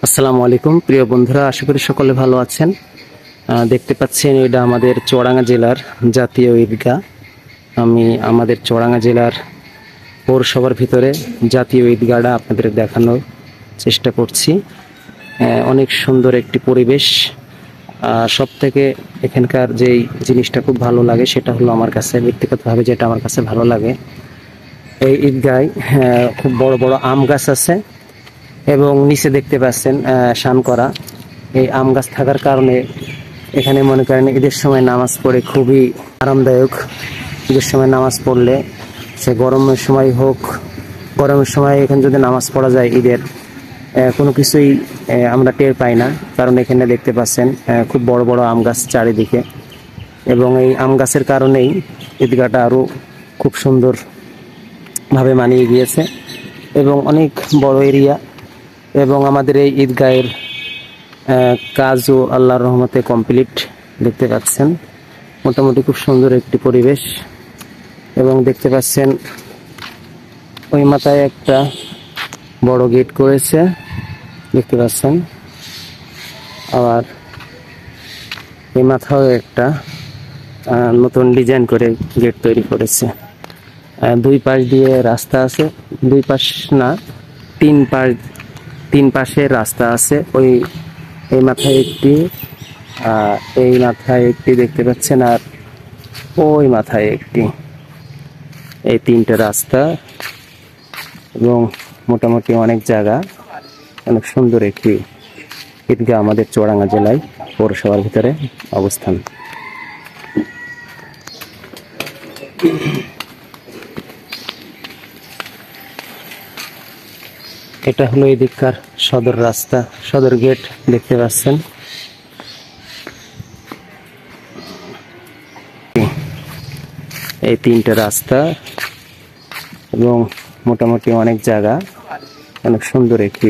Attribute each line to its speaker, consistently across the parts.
Speaker 1: আসসালামু আলাইকুম প্রিয় বন্ধুরা, আশা করি সকলে ভালো আছেন। দেখতে পাচ্ছেন এটা আমাদের চুয়াডাঙ্গা জেলার জাতীয় ঈদগাহ। আমি আমাদের চুয়াডাঙ্গা জেলার পৌরসভার ভিতরে জাতীয় ঈদগাহটা আপনাদের দেখানোর চেষ্টা করছি। অনেক সুন্দর একটি পরিবেশ। সব থেকে এখানকার যেই জিনিসটা খুব ভালো লাগে সেটা হলো, আমার কাছে ব্যক্তিগতভাবে যেটা আমার কাছে ভালো লাগে, এই ঈদগায় খুব বড় বড় আম গাছ আছে এবং নিচে দেখতে পাচ্ছেন শান করা এই আম গাছ থাকার কারণে এখানে মনে করেন ঈদের সময় নামাজ পড়ে খুবই আরামদায়ক। ঈদের সময় নামাজ পড়লে সে গরমের সময় হোক, গরমের সময় এখানে যদি নামাজ পড়া যায় ঈদের, কোনো কিছুই আমরা টের পাই না, কারণ এখানে দেখতে পাচ্ছেন খুব বড় বড় আম গাছ চারিদিকে, এবং এই আম গাছের কারণেই ঈদগাহটা আরও খুব সুন্দরভাবে মানিয়ে গিয়েছে এবং অনেক বড় এরিয়া। এবং আমাদের এই ঈদগাহের কাজও আল্লাহর রহমতে কমপ্লিট, দেখতে পাচ্ছেন মোটামুটি খুব সুন্দর একটি পরিবেশ। এবং দেখতে পাচ্ছেন ওই মাথায় একটা বড় গেট করেছে, দেখতে পাচ্ছেন, আবার এই মাথাও একটা নতুন ডিজাইন করে গেট তৈরি করেছে। দুই পাশ দিয়ে রাস্তা আছে, দুই পাশ না, তিন পাশে রাস্তা আছে। এই মাথায় একটি, এই মাথায় একটি দেখতে পাচ্ছেন, আর ওই মাথায় একটি, এই তিনটে রাস্তা এবং মোটামুটি অনেক জায়গা, অনেক সুন্দর একটি ঈদগাহ আমাদের চুয়াডাঙ্গা জেলায় পৌরসভার ভিতরে অবস্থান। এটা হলো এদিককার সদর রাস্তা, সদর গেট, দেখতে পাচ্ছেন। এই তিনটে রাস্তা এবং মোটামুটি অনেক জায়গা, অনেক সুন্দর একটি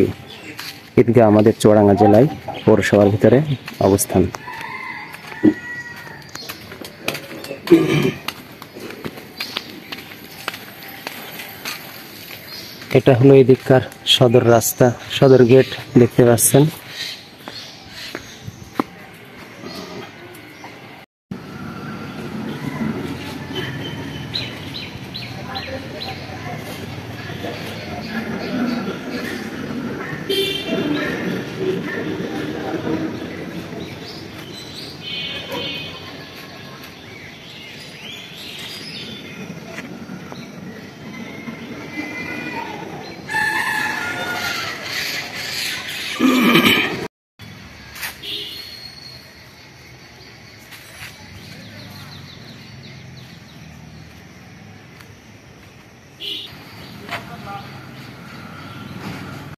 Speaker 1: ঈদগাহ আমাদের চুয়াডাঙ্গা জেলায় পৌরসভার ভিতরে অবস্থান। এটা হলো এদিককার সদর রাস্তা, সদর গেট, দেখতে পাচ্ছেন।